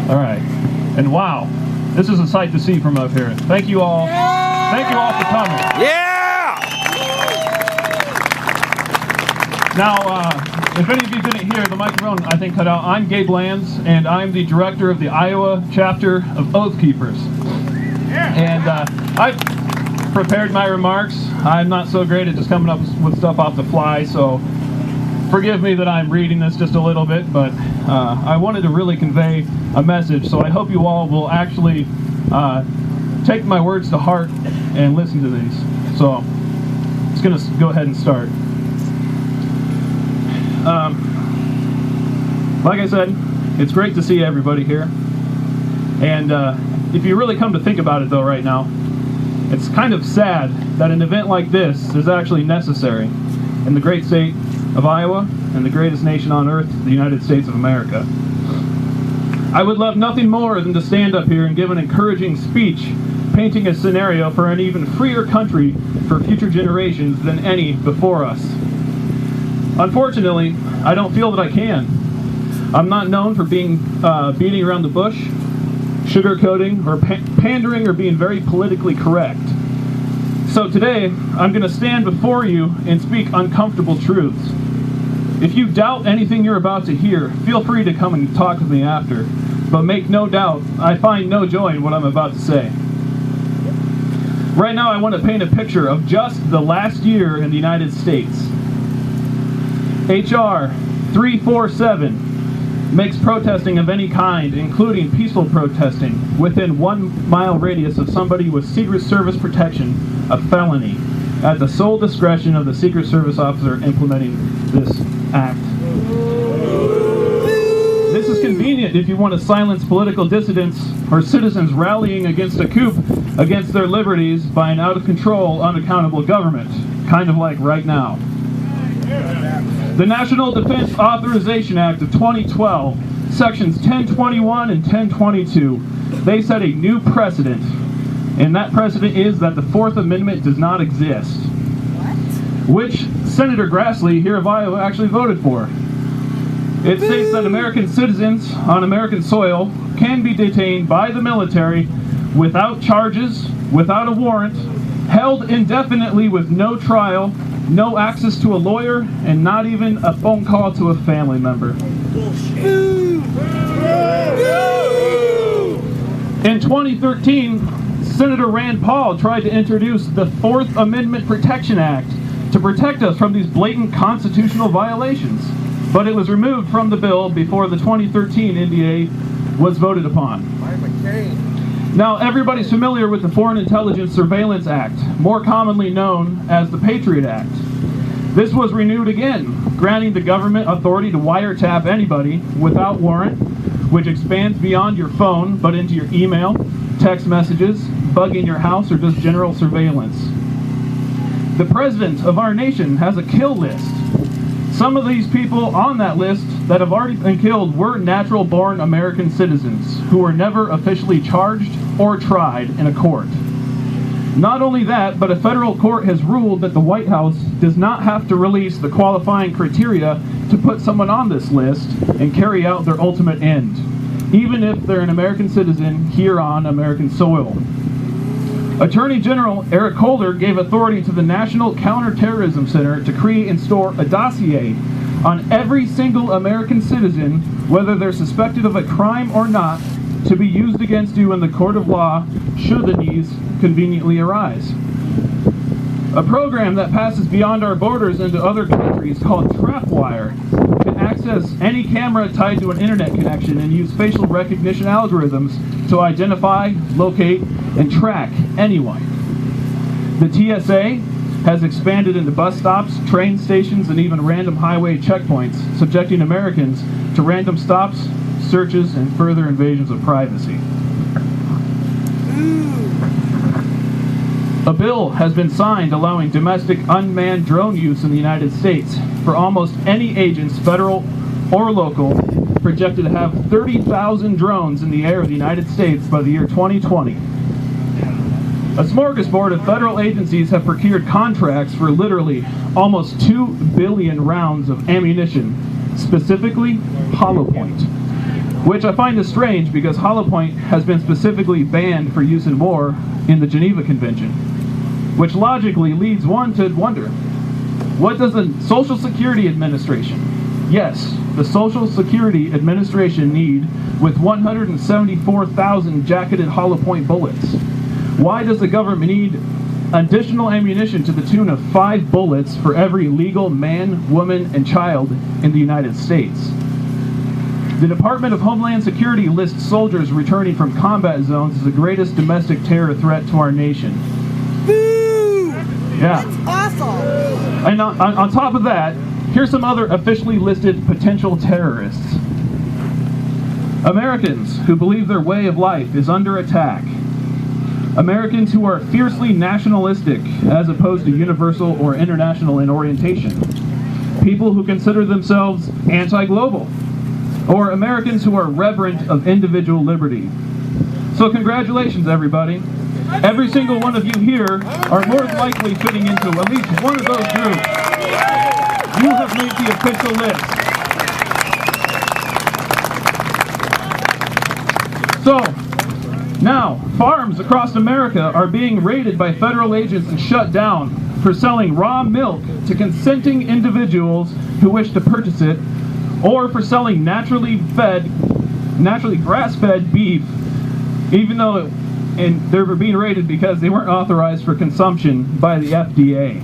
All right. And wow, this is a sight to see from up here. Thank you all. Thank you all for coming. Yeah! Now, if any of you didn't hear, the microphone, I think, cut out. I'm Gabe Lanz, and I'm the director of the Iowa chapter of Oath Keepers. And I've prepared my remarks. I'm not so great at just coming up with stuff off the fly, so forgive me that I'm reading this just a little bit, but I wanted to really convey a message, so I hope you all will actually take my words to heart and listen to these. So I'm just going to go ahead and start. Like I said, it's great to see everybody here. And if you really come to think about it, though, right now, it's kind of sad that an event like this is actually necessary in the great state of Iowa and the greatest nation on earth, the United States of America. I would love nothing more than to stand up here and give an encouraging speech, painting a scenario for an even freer country for future generations than any before us. Unfortunately, I don't feel that I can. I'm not known for being beating around the bush, sugarcoating, or pandering, or being very politically correct. So today, I'm going to stand before you and speak uncomfortable truths. If you doubt anything you're about to hear, feel free to come and talk with me after. But make no doubt, I find no joy in what I'm about to say. Right now, I want to paint a picture of just the last year in the United States. H.R. 347 makes protesting of any kind, including peaceful protesting, within 1 mile radius of somebody with Secret Service protection, a felony, at the sole discretion of the Secret Service officer implementing this act. This is convenient if you want to silence political dissidents or citizens rallying against a coup against their liberties by an out-of-control, unaccountable government, kind of like right now. The National Defense Authorization Act of 2012, Sections 1021 and 1022, they set a new precedent, and that precedent is that the Fourth Amendment does not exist. Which Senator Grassley here of Iowa actually voted for. It states that American citizens on American soil can be detained by the military without charges, without a warrant, held indefinitely with no trial, no access to a lawyer, and not even a phone call to a family member. In 2013, Senator Rand Paul tried to introduce the Fourth Amendment Protection Act to protect us from these blatant constitutional violations, but it was removed from the bill before the 2013 NDA was voted upon. Now, everybody's familiar with the Foreign Intelligence Surveillance Act, more commonly known as the Patriot Act. This was renewed again, granting the government authority to wiretap anybody without warrant, which expands beyond your phone, but into your email, text messages, bugging your house, or just general surveillance. The president of our nation has a kill list. Some of these people on that list that have already been killed were natural-born American citizens who were never officially charged or tried in a court. Not only that, but a federal court has ruled that the White House does not have to release the qualifying criteria to put someone on this list and carry out their ultimate end, even if they're an American citizen here on American soil. Attorney General Eric Holder gave authority to the National Counterterrorism Center to create and store a dossier on every single American citizen, whether they're suspected of a crime or not, to be used against you in the court of law should the needs conveniently arise. A program that passes beyond our borders into other countries called Trapwire can access any camera tied to an internet connection and use facial recognition algorithms to identify, locate, and track anyone. The TSA has expanded into bus stops, train stations, and even random highway checkpoints, subjecting Americans to random stops, searches, and further invasions of privacy. A bill has been signed allowing domestic unmanned drone use in the United States for almost any agents, federal or local, projected to have 30,000 drones in the air of the United States by the year 2020. A smorgasbord of federal agencies have procured contracts for literally almost 2 billion rounds of ammunition, specifically hollow point, which I find is strange because hollow point has been specifically banned for use in war in the Geneva Convention, which logically leads one to wonder, what does the Social Security Administration, yes, the Social Security Administration need with 174,000 jacketed hollow point bullets? Why does the government need additional ammunition to the tune of 5 bullets for every legal man, woman, and child in the United States? The Department of Homeland Security lists soldiers returning from combat zones as the greatest domestic terror threat to our nation. Boo! Yeah. That's awesome! And on top of that, here's some other officially listed potential terrorists. Americans who believe their way of life is under attack. Americans who are fiercely nationalistic as opposed to universal or international in orientation. People who consider themselves anti-global. Or Americans who are reverent of individual liberty. So congratulations, everybody. Every single one of you here are more than likely fitting into at least one of those groups. You have made the official list. So, now, farms across America are being raided by federal agents and shut down for selling raw milk to consenting individuals who wish to purchase it, or for selling naturally grass-fed beef, even though they were being raided because they weren't authorized for consumption by the FDA.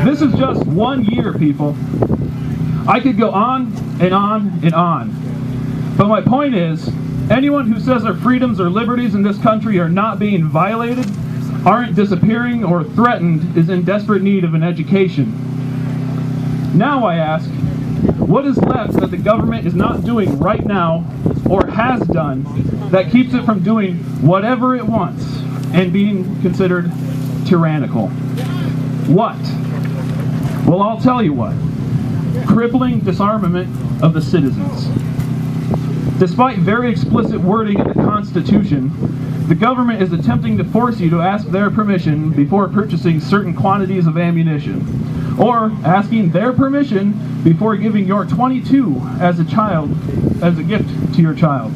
This is just 1 year, people. I could go on and on and on. But my point is, anyone who says their freedoms or liberties in this country are not being violated, aren't disappearing or threatened, is in desperate need of an education. Now I ask, what is left that the government is not doing right now, or has done, that keeps it from doing whatever it wants and being considered tyrannical? What? Well, I'll tell you what. Crippling disarmament of the citizens. Despite very explicit wording in the Constitution, the government is attempting to force you to ask their permission before purchasing certain quantities of ammunition, or asking their permission before giving your .22 as a gift to your child.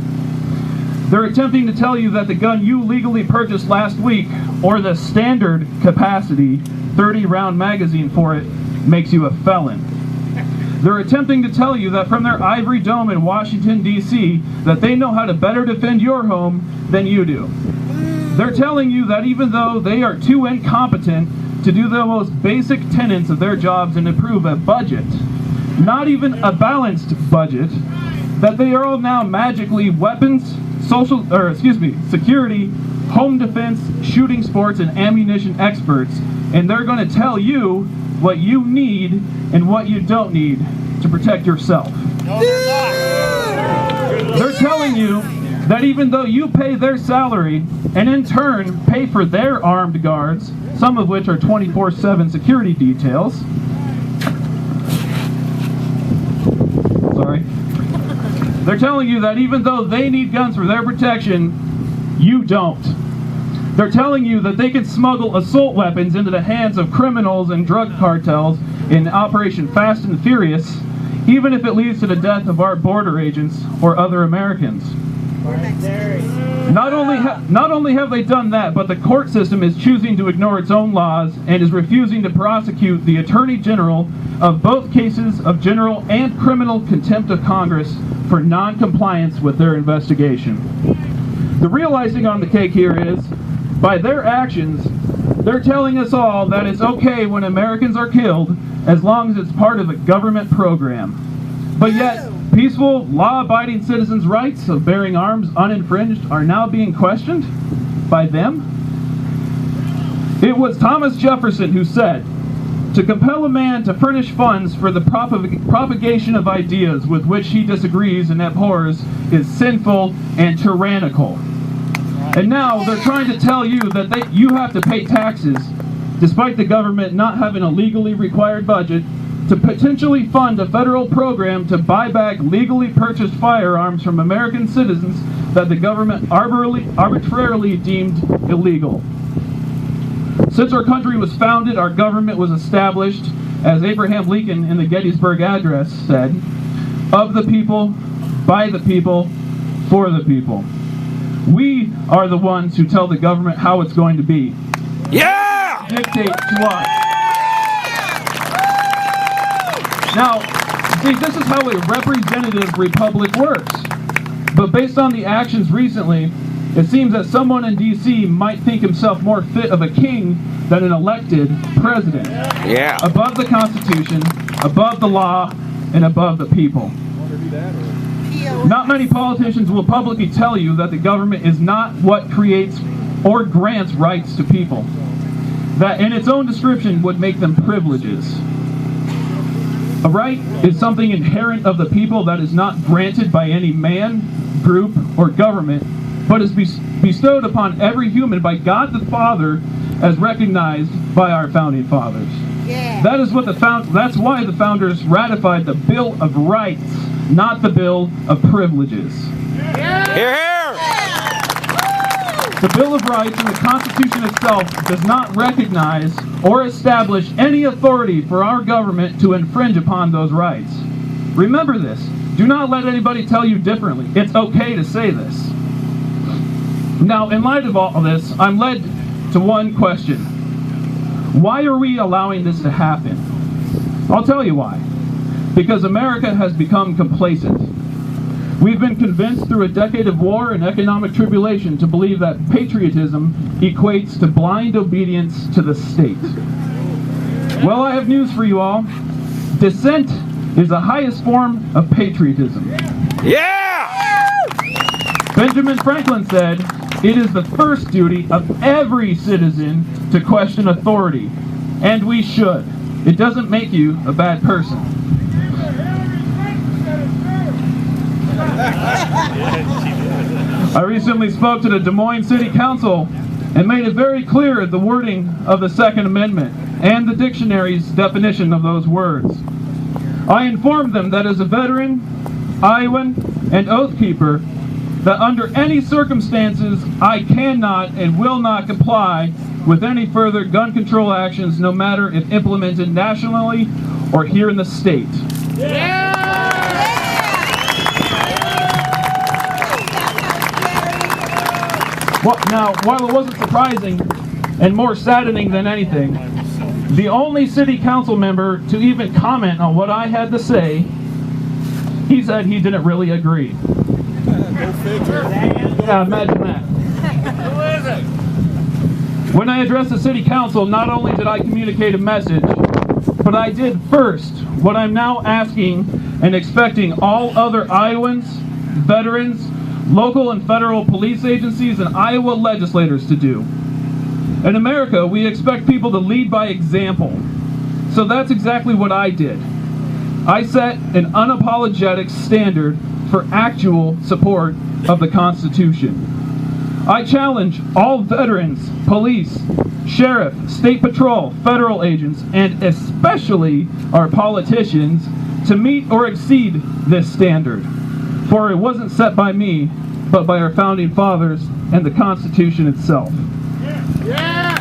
They're attempting to tell you that the gun you legally purchased last week, or the standard capacity 30-round magazine for it, makes you a felon. They're attempting to tell you that from their ivory dome in Washington, D.C., that they know how to better defend your home than you do. They're telling you that even though they are too incompetent to do the most basic tenets of their jobs and approve a budget, not even a balanced budget, that they are all now magically weapons, security, home defense, shooting sports, and ammunition experts, and they're going to tell you what you need and what you don't need to protect yourself. No, they're not. They're telling you that even though you pay their salary and in turn pay for their armed guards, some of which are 24/7 security details, they're telling you that even though they need guns for their protection, you don't. They're telling you that they can smuggle assault weapons into the hands of criminals and drug cartels in Operation Fast and Furious, even if it leads to the death of our border agents or other Americans. Not only have they done that, but the court system is choosing to ignore its own laws and is refusing to prosecute the Attorney General of both cases of general and criminal contempt of Congress for non-compliance with their investigation. The real icing on the cake here is, by their actions, they're telling us all that it's okay when Americans are killed as long as it's part of a government program. But yet, peaceful, law-abiding citizens' rights of bearing arms uninfringed are now being questioned by them. It was Thomas Jefferson who said, "To compel a man to furnish funds for the propagation of ideas with which he disagrees and abhors is sinful and tyrannical." And now they're trying to tell you that you have to pay taxes, despite the government not having a legally required budget, to potentially fund a federal program to buy back legally purchased firearms from American citizens that the government arbitrarily deemed illegal. Since our country was founded, our government was established, as Abraham Lincoln in the Gettysburg Address said, of the people, by the people, for the people. We are the ones who tell the government how it's going to be. Yeah! Dictate to us. Now, see, this is how a representative republic works. But based on the actions recently, it seems that someone in D.C. might think himself more fit of a king than an elected president. Yeah. Above the Constitution, above the law, and above the people. Not many politicians will publicly tell you that the government is not what creates or grants rights to people. That in its own description would make them privileges. A right is something inherent of the people that is not granted by any man, group, or government, but is bestowed upon every human by God the Father as recognized by our founding fathers. Yeah. That is what that's why the founders ratified the Bill of Rights, not the Bill of Privileges. Here, here! The Bill of Rights and the Constitution itself does not recognize or establish any authority for our government to infringe upon those rights. Remember this. Do not let anybody tell you differently. It's okay to say this. Now, in light of all this, I'm led to one question. Why are we allowing this to happen? I'll tell you why. Because America has become complacent. We've been convinced through a decade of war and economic tribulation to believe that patriotism equates to blind obedience to the state. Well, I have news for you all. Dissent is the highest form of patriotism. Yeah! Benjamin Franklin said, "It is the first duty of every citizen to question authority, and we should. It doesn't make you a bad person." I recently spoke to the Des Moines City Council and made it very clear the wording of the Second Amendment and the dictionary's definition of those words. I informed them that as a veteran, Iowan, and oath keeper, that under any circumstances I cannot and will not comply with any further gun control actions, no matter if implemented nationally or here in the state. Now, while it wasn't surprising and more saddening than anything, the only city council member to even comment on what I had to say, he said he didn't really agree. Yeah, imagine that. Who is it? When I addressed the city council, not only did I communicate a message, but I did first what I'm now asking and expecting all other Iowans, veterans, local and federal police agencies, and Iowa legislators to do. In America, we expect people to lead by example. So that's exactly what I did. I set an unapologetic standard for actual support of the Constitution. I challenge all veterans, police, sheriff, state patrol, federal agents, and especially our politicians to meet or exceed this standard. For it wasn't set by me, but by our founding fathers and the Constitution itself. Yeah!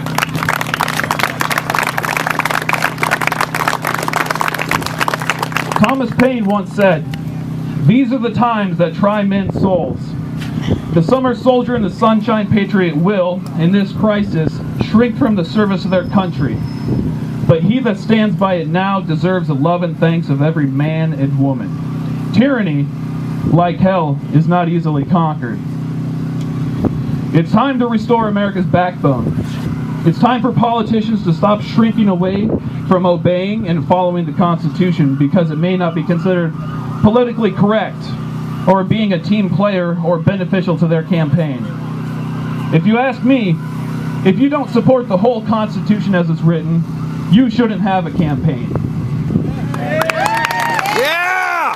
Thomas Paine once said, "These are the times that try men's souls. The summer soldier and the sunshine patriot will, in this crisis, shrink from the service of their country. But he that stands by it now deserves the love and thanks of every man and woman. Tyranny, like hell, is not easily conquered." It's time to restore America's backbone. It's time for politicians to stop shrinking away from obeying and following the Constitution because it may not be considered politically correct or being a team player or beneficial to their campaign. If you ask me, if you don't support the whole Constitution as it's written, you shouldn't have a campaign. Yeah!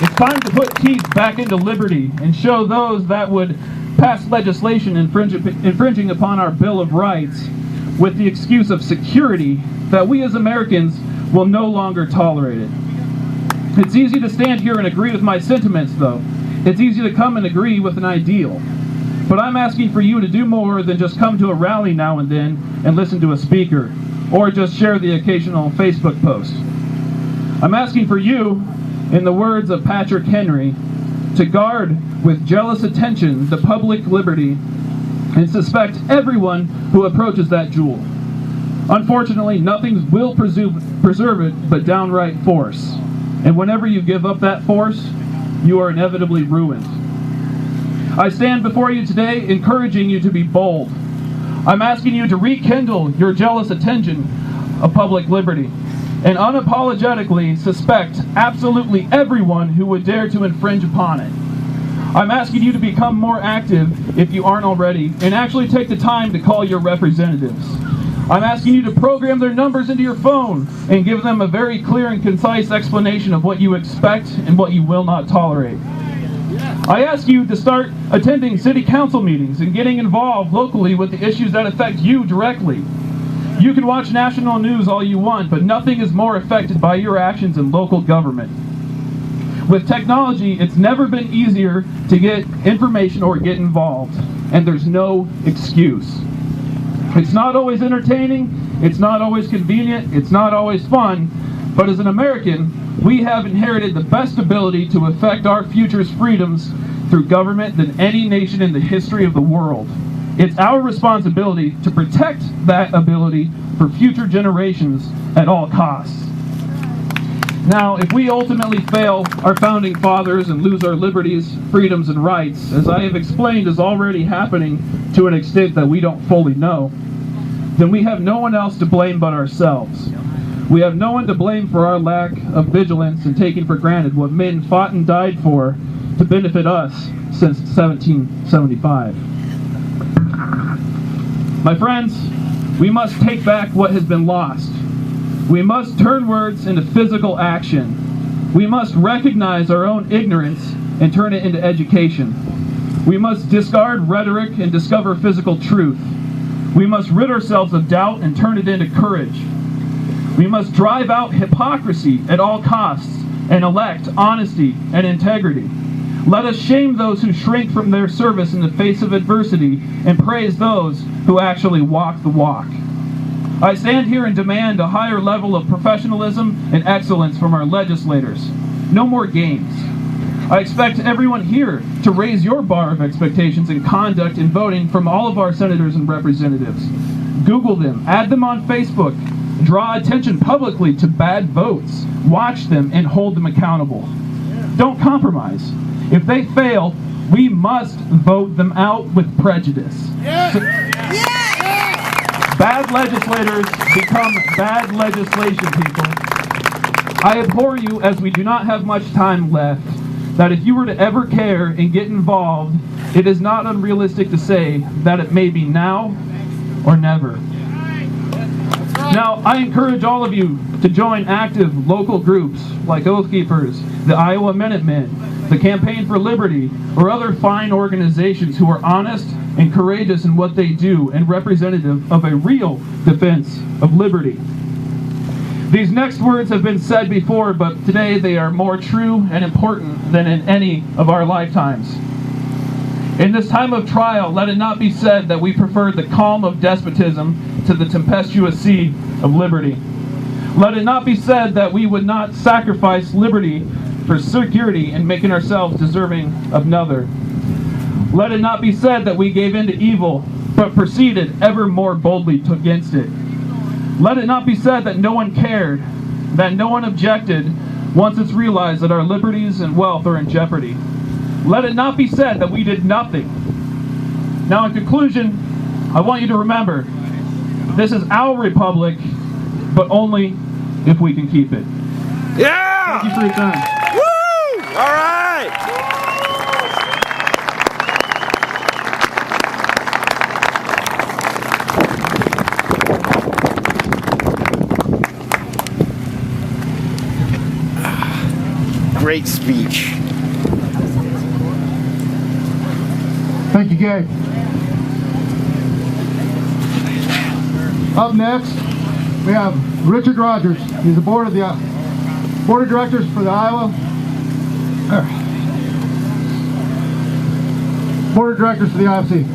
It's time to put teeth back into liberty and show those that would pass legislation infringing upon our Bill of Rights with the excuse of security that we as Americans will no longer tolerate it. It's easy to stand here and agree with my sentiments, though. It's easy to come and agree with an ideal. But I'm asking for you to do more than just come to a rally now and then and listen to a speaker, or just share the occasional Facebook post. I'm asking for you in the words of Patrick Henry, to guard with jealous attention the public liberty and suspect everyone who approaches that jewel. Unfortunately, nothing will preserve it but downright force. And whenever you give up that force, you are inevitably ruined. I stand before you today encouraging you to be bold. I'm asking you to rekindle your jealous attention of public liberty and unapologetically suspect absolutely everyone who would dare to infringe upon it. I'm asking you to become more active, if you aren't already, and actually take the time to call your representatives. I'm asking you to program their numbers into your phone and give them a very clear and concise explanation of what you expect and what you will not tolerate. I ask you to start attending city council meetings and getting involved locally with the issues that affect you directly. You can watch national news all you want, but nothing is more affected by your actions in local government. With technology, it's never been easier to get information or get involved, and there's no excuse. It's not always entertaining, it's not always convenient, it's not always fun, but as an American, we have inherited the best ability to affect our future's freedoms through government than any nation in the history of the world. It's our responsibility to protect that ability for future generations at all costs. Now, if we ultimately fail our founding fathers and lose our liberties, freedoms, and rights, as I have explained is already happening to an extent that we don't fully know, then we have no one else to blame but ourselves. We have no one to blame for our lack of vigilance and taking for granted what men fought and died for to benefit us since 1775. My friends, we must take back what has been lost. We must turn words into physical action. We must recognize our own ignorance and turn it into education. We must discard rhetoric and discover physical truth. We must rid ourselves of doubt and turn it into courage. We must drive out hypocrisy at all costs and elect honesty and integrity. Let us shame those who shrink from their service in the face of adversity and praise those who actually walk the walk. I stand here and demand a higher level of professionalism and excellence from our legislators. No more games. I expect everyone here to raise your bar of expectations in conduct and voting from all of our senators and representatives. Google them, add them on Facebook, draw attention publicly to bad votes, watch them, and hold them accountable. Don't compromise. If they fail, we must vote them out with prejudice. Bad legislators become bad legislation, people. I abhor you as we do not have much time left, that if you were to ever care and get involved, it is not unrealistic to say that it may be now or never. Now, I encourage all of you to join active local groups like Oath Keepers, the Iowa Minutemen, the Campaign for Liberty, or other fine organizations who are honest and courageous in what they do and representative of a real defense of liberty. These next words have been said before, but today they are more true and important than in any of our lifetimes. In this time of trial, let it not be said that we prefer the calm of despotism to the tempestuous sea of liberty. Let it not be said that we would not sacrifice liberty for security in making ourselves deserving of another. Let it not be said that we gave in to evil, but proceeded ever more boldly against it. Let it not be said that no one cared, that no one objected, once it's realized that our liberties and wealth are in jeopardy. Let it not be said that we did nothing. Now, in conclusion, I want you to remember, this is our republic, but only if we can keep it. Yeah! Thank you for your time. Woo! All right! Great speech. Thank you, Gabe. Up next, we have Richard Rogers. He's the board of directors for the Board of Directors for the IFC.